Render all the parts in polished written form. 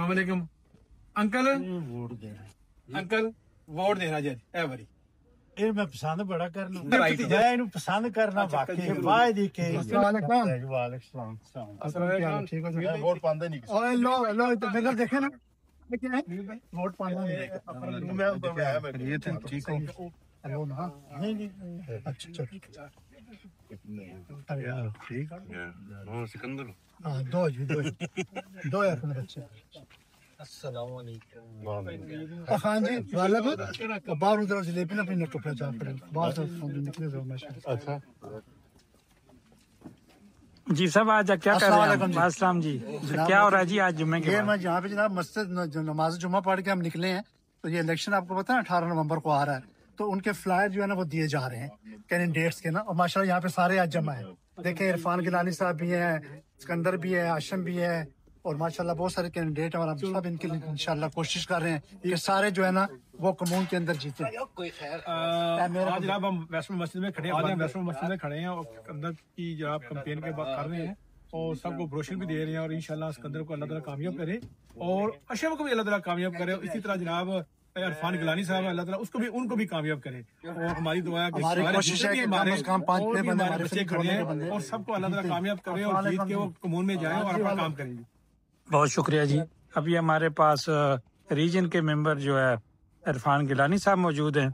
अस्सलाम वालेकुम uncle uncle vote देना जी एवरी ਇਹ ਮੈਂ ਪਸੰਦ ਬੜਾ ਕਰਨਾ ਮੈਂ ਇਹਨੂੰ ਪਸੰਦ ਕਰਨਾ ਵਾਕਈ ਵਾਹ ਦੀ ਕੇ ਵਾਲੇਕੁਮ ਸਲਾਮ ਠੀਕ ਹੋ ਜੀ ਵੋਟ ਪਾਉਂਦੇ ਨਹੀਂ ਓਏ ਲੋ ਤੇ ਮੇਰੇ ਦੇਖੇ ਨਾ वोट पाना ठीक हो नहीं अच्छा ठीक सिकंदर दो यार बच्चे अस्सलाम वालेकुम खान जी बाहर उधर जलेबी ना अपनी टुकड़ा चाप पड़े बाहर निकले थे माशा अच्छा जी साहब आज क्या कर रहे हैं? अस्सलाम जी क्या हो रहा है जी आज जुम्मे के बाद? मैं यहाँ पे जनाब मस्जिद नमाज जुम्मा पढ़ के हम निकले हैं तो ये इलेक्शन आपको पता है 18 नवंबर को आ रहा है तो उनके फ्लायर जो है ना वो दिए जा रहे हैं कैंडिडेट्स के ना और माशाल्लाह यहाँ पे सारे आज जमा है। देखे इरफान गिलानी साहब भी है, सिकंदर भी है, आशम भी है और माशाल्लाह बहुत सारे कैंडिडेट हैं और हम सब इनके लिए इंशाल्लाह कोशिश कर रहे हैं कि सारे जो है ना वो कमून के अंदर जीते। आज जनाब हम वेस्टर्न मस्जिद में खड़े हैं, वेस्टर्न मस्जिद में खड़े हैं और अंदर की जनाब कैंपेन के बाद कर रहे हैं और सबको ब्रोशर भी दे रहे हैं और इंशाल्लाह सिकंदर को अल्लाह ताला कामयाब करे और अशम को भी अल्लाह ताला कामयाब करे। इसी तरह जनाब इरफान गिलानी साहब अल्लाह ताला उनको भी कामयाब करे और हमारी दुआ है कि हमारी कोशिश है कि हमारे बच्चे खड़े हैं और सबको अल्लाह ताला कामयाब करे और जीत के वो कमून में जाए और अपना काम करेंगे। बहुत शुक्रिया जी। अभी हमारे पास रीजन के मेंबर जो है इरफान गिलानी साहब मौजूद हैं।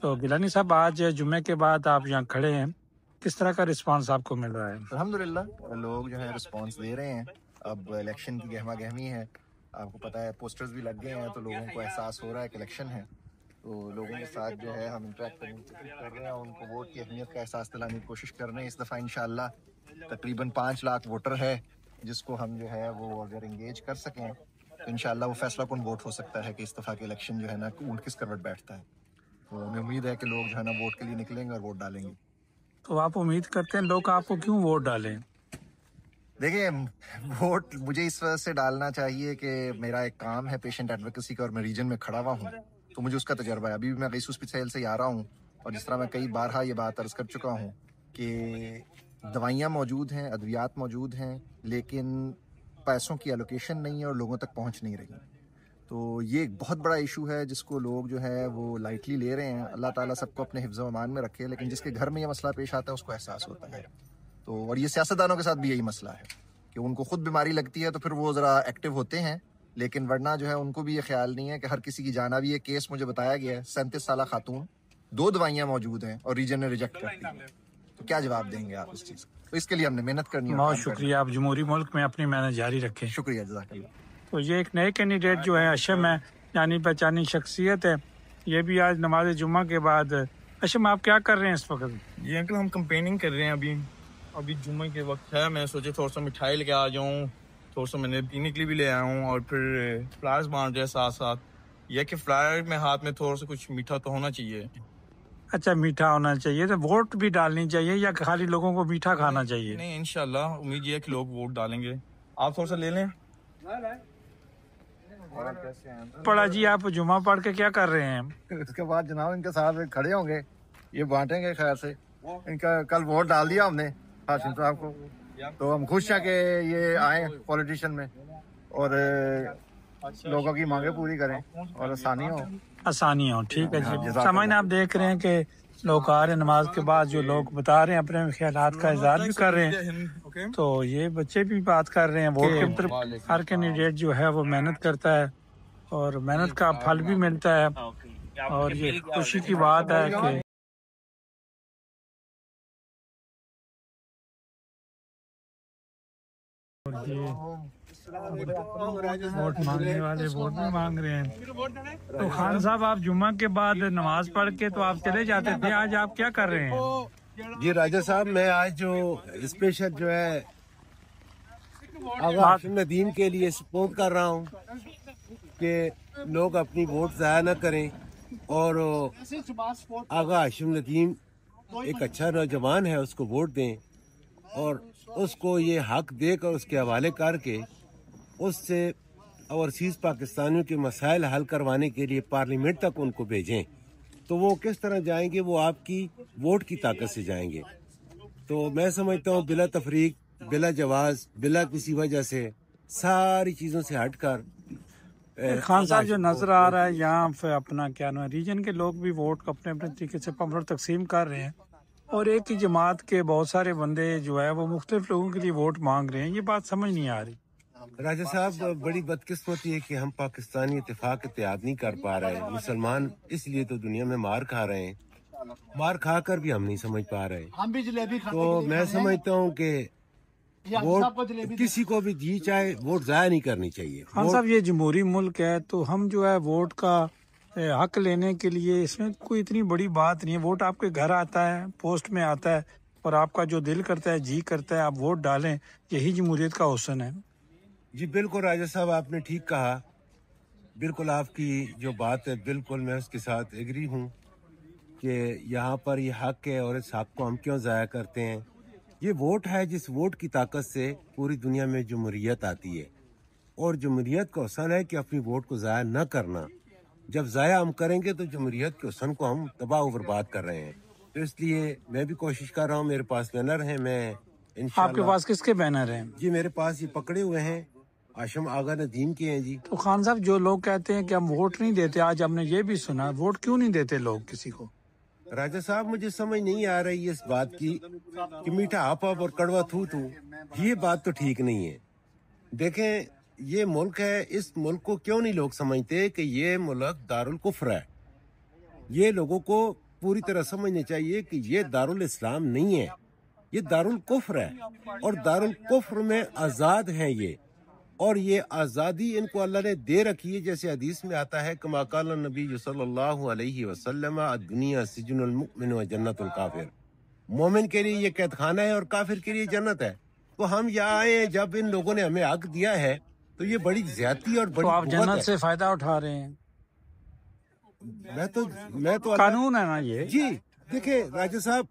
तो गिलानी साहब आज जुम्मे के बाद आप यहाँ खड़े हैं, किस तरह का रिस्पांस आपको मिल रहा है? अल्हम्दुलिल्लाह लोग जो है रिस्पांस दे रहे हैं। अब इलेक्शन की गहमा गहमी है, आपको पता है पोस्टर्स भी लग गए हैं तो लोगों को एहसास हो रहा है कि इलेक्शन है तो लोगों के साथ जो है हम इंटरेक्ट करने की कोशिश कर रहे हैं, उनको वोट की अहमियत का एहसास दिलाने की कोशिश कर रहे हैं। इस दफ़ा इंशाल्लाह तकरीबन 5 लाख वोटर है जिसको हम जो है वो अगर इंगेज कर सकें तो इंशाल्लाह वो फैसला कौन वोट हो सकता है कि इस दफ़ा के इलेक्शन जो है ना ऊंट किस करवट बैठता है। तो हमें उम्मीद है कि लोग जो है ना वोट के लिए निकलेंगे और वोट डालेंगे। तो आप उम्मीद करते हैं लोग आपको क्यों वोट डालें? देखिए वोट मुझे इस वजह से डालना चाहिए कि मेरा एक काम है पेशेंट एडवोकेसी का और मैं रीजन में खड़ा हुआ हूँ तो मुझे उसका तजर्बा है। अभी भी मैं गईस हॉस्पिटल से आ रहा हूँ और जिस तरह मैं कई बार ये बात अर्ज कर चुका हूँ कि दवाइयाँ मौजूद हैं, अद्वियात मौजूद हैं, लेकिन पैसों की एलोकेशन नहीं है और लोगों तक पहुँच नहीं रही। तो ये एक बहुत बड़ा इशू है जिसको लोग जो है वो लाइटली ले रहे हैं। अल्लाह ताला सबको अपने हिफ्ज़ व अमान में रखे, लेकिन जिसके घर में ये मसला पेश आता है उसको एहसास होता है। तो और ये सियासतदानों के साथ भी यही मसला है कि उनको खुद बीमारी लगती है तो फिर वो ज़रा एक्टिव होते हैं, लेकिन वरना जो है उनको भी ये ख्याल नहीं है कि हर किसी की जान। अभी ये केस मुझे बताया गया है 37 साल खातून, 2 दवाइयाँ मौजूद हैं और रीजन ने रिजेक्ट कर दी। तो क्या जवाब देंगे आप इस चीज़ को? तो इसके लिए हमने मेहनत करनी है। बहुत शुक्रिया, आप जमहूरी मुल्क में अपनी मेहनत जारी रखें। शुक्रिया, जज़ाकल्लाह। तो ये एक नए कैंडिडेट जो है अशम है, जानी पहचानी शख्सियत है, ये भी आज नमाज जुम्मा के बाद। अशम आप क्या कर रहे हैं इस वक्त? जी अंकल हम कंपेनिंग कर रहे हैं। अभी जुम्मे के वक्त है, मैं सोचे थोड़ा सा मिठाई लेके आ जाऊँ, थोड़ा सा मैंने पीने के लिए भी ले आया हूँ और फिर फ्लावर्स बांट रहे साथ साथ। यह कि फ्लावर में हाथ में थोड़ा सा कुछ मीठा तो होना चाहिए। अच्छा, मीठा होना चाहिए। तो वोट भी डालनी चाहिए या खाली लोगों को मीठा खाना चाहिए? नहीं, इंशाल्लाह उम्मीद ये है कि लोग वोट डालेंगे। आप थोड़ा सा ले लें। पढ़ा जी, आप जुम्मा पढ़ के क्या कर रहे हैं? इसके बाद जनाब इनके साथ खड़े होंगे, ये बांटेंगे। खैर से इनका कल वोट डाल दिया हमने हाशिम साहब को, तो हम खुश हैं कि ये आए पॉलिटिशियन में और लोगों की मांगे पूरी करें और आसानी हो। ठीक है जी। सामान्य आप देख रहे हैं कि लोग आ रहे हैं नमाज के बाद, जो लोग बता रहे हैं अपने ख्यालात का इजहार भी कर रहे हैं। तो ये बच्चे भी बात कर रहे हैं वोट के तरफ। हर कैंडिडेट जो है वो मेहनत करता है और मेहनत का फल भी मिलता है और ये खुशी की बात है कि वोट मांगने वाले वोट भी मांग रहे हैं। तो खान साहब, आप जुम्मा के बाद नमाज पढ़ के तो आप चले जाते थे, आज आप क्या कर रहे हैं? जी राजा साहब, मैं आज जो स्पेशल जो है आगा हाशिम नदीम के लिए सपोर्ट कर रहा हूँ कि लोग अपनी वोट ज़ाया न करें और आगा हाशिम नदीम एक अच्छा नौजवान है, उसको वोट दें और उसको ये हक देकर उसके हवाले करके उससे ओवरसीज़ पाकिस्तानियों के मसाइल हल करवाने के लिए पार्लियामेंट तक उनको भेजें। तो वो किस तरह जाएंगे? वो आपकी वोट की ताकत से जाएंगे। तो मैं समझता हूँ बिला तफरीक, बिला जवाज, बिला किसी वजह से सारी चीज़ों से हटकर खान साहब जो नजर आ रहा है यहाँ पे अपना क्या नाम है, रीजन के लोग भी वोट अपने अपने तरीके से पंपलेट तकसीम कर रहे हैं और एक ही जमात के बहुत सारे बंदे जो है वो मुख्तलिफ लोगों के लिए वोट मांग रहे हैं। ये बात समझ नहीं आ रही। राजा साहब, बड़ी बदकिस्मती है कि हम पाकिस्तानी इत्तेफाक इत्तेहाद नहीं कर पा रहे हैं। मुसलमान इसलिए तो दुनिया में मार खा रहे हैं, मार खा कर भी हम नहीं समझ पा रहे। हम भी जलेबी खाते तो मैं समझता हूँ कि वोट किसी को भी जी चाहे वोट जाया नहीं करनी चाहिए। खान साहब ये जमहूरी मुल्क है तो हम जो है वोट का हक लेने के लिए इसमें कोई इतनी बड़ी बात नहीं है। वोट आपके घर आता है, पोस्ट में आता है और आपका जो दिल करता है, जी करता है आप वोट डालें, यही जमहूरियत का हुस्न है। जी बिल्कुल राजा साहब, आपने ठीक कहा। बिल्कुल आपकी जो बात है बिल्कुल मैं उसके साथ एग्री हूँ कि यहाँ पर ये हक है और इस हक को हम क्यों ज़ाया करते हैं। ये वोट है, जिस वोट की ताकत से पूरी दुनिया में जमहूरियत आती है और जमहूरियत का हुस्न है कि अपनी वोट को ज़ाया न करना। जब ज़ाया हम करेंगे तो जमहूरियत के हुस्न को हम तबाह व बर्बाद कर रहे हैं। तो इसलिए मैं भी कोशिश कर रहा हूँ। मेरे पास बैनर हैं, मैं इंशाल्लाह। आपके पास किसके बैनर हैं? जी मेरे पास ये पकड़े हुए हैं, आशम आगा नदीम के हैं जी। तो खान साहब जो लोग कहते हैं कि हम वोट नहीं देते, आज हमने ये भी सुना, वोट क्यों नहीं देते लोग किसी को? राजा साहब, मुझे समझ नहीं आ रही इस बात की कि मीठा आप और कड़वा थू थू, ये बात तो ठीक नहीं है। देखें ये मुल्क है, इस मुल्क को क्यों नहीं लोग समझते कि ये मुल्क दारुल कुफ्र है। ये लोगों को पूरी तरह समझना चाहिए कि ये दारुल इस्लाम नहीं है, ये दारुल कुफ्र है और दारुल कुफ्र में आज़ाद है ये। और ये आज़ादी इनको अल्लाह ने दे रखी है, जैसे हदीस में आता है कमा काल नबी सल्लल्लाहु अलैहि वसल्लम दुनिया सिजनुल मुमिन व जन्नतुल काफिर। मोमिन के लिए ये कैद खाना है और काफिर के लिए जन्नत है। तो हम यहाँ आए हैं, जब इन लोगों ने हमें हक दिया है तो ये बड़ी ज्यादती और बड़ी तो आप जन्नत है। से फायदा उठा रहे हैं। मैं तो कानून है ना ये जी। देखिए राजा साहब,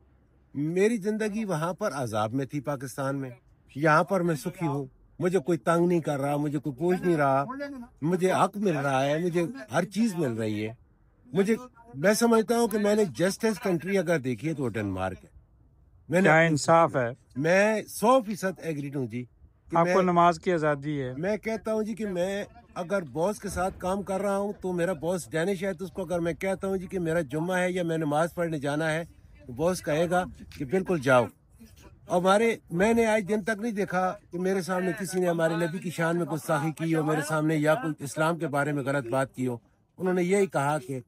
मेरी जिंदगी वहाँ पर अजाब में थी पाकिस्तान में, यहाँ पर मैं सुखी हूँ। मुझे कोई तंग नहीं कर रहा, मुझे कोई पूछ नहीं रहा, मुझे हक मिल रहा है, मुझे हर चीज मिल रही है। मैं समझता हूँ कि मैंने जस्टिस कंट्री अगर देखी है तो डेनमार्क है। क्या इंसाफ है। मैं 100% एग्रीड हूँ जी। आपको नमाज की आज़ादी है। मैं कहता हूँ जी कि मैं अगर बॉस के साथ काम कर रहा हूँ तो मेरा बॉस डैनिश है, तो उसको अगर मैं कहता हूँ जी कि मेरा जुम्मा है या मैं नमाज पढ़ने जाना है, तो बॉस कहेगा कि बिल्कुल जाओ। मैंने आज दिन तक नहीं देखा कि मेरे सामने किसी ने हमारे नबी की शान में गुस्ताखी की हो मेरे सामने, या कोई इस्लाम के बारे में गलत बात की हो। उन्होंने यही कहा कि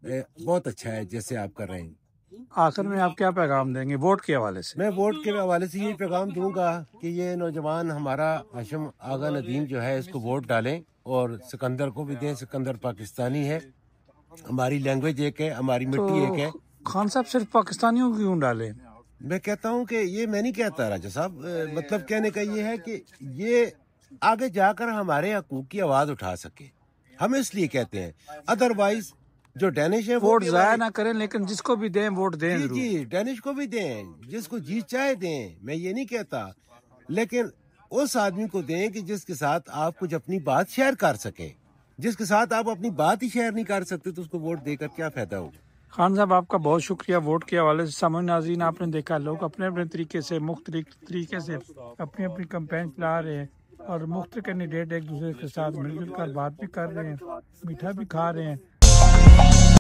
बहुत अच्छा है जैसे आप कर रहे हैं। आखिर में आप क्या पैगाम देंगे वोट के हवाले से? मैं वोट के हवाले से यही पैगाम दूंगा कि ये नौजवान हमारा आशम आगा नदीम जो है इसको वोट डालें और सिकंदर को भी दें। सिकंदर पाकिस्तानी है, हमारी लैंग्वेज एक है, हमारी मिट्टी एक है। खान साहब सिर्फ पाकिस्तानियों को क्यों डालें? मैं कहता हूँ कि ये मैं नहीं कहता राजा साहब, मतलब कहने का ये है कि ये आगे जाकर हमारे हकूक की आवाज उठा सके, हम इसलिए कहते हैं। अदरवाइज जो डैनिश है वोट जाया ना करें, लेकिन जिसको भी दें वोट दें। जी जी, डैनिश को भी दें, जिसको जी चाहे दें, मैं ये नहीं कहता, लेकिन उस आदमी को दें कि जिसके साथ आप कुछ अपनी बात शेयर कर सकें। जिसके साथ आप अपनी बात ही शेयर नहीं कर सकते तो उसको वोट देकर क्या फायदा होगा। खान साहब आपका बहुत शुक्रिया वोट के हवाले से। सामान्य नाज़रीन आपने देखा लोग अपने अपने तरीके से मुख्तलिफ तरीके से अपनी अपनी कैंपेन चला रहे हैं और मुख्तलिफ कैंडिडेट एक दूसरे के साथ मिलजुल कर बात भी कर रहे हैं, मीठा भी खा रहे हैं।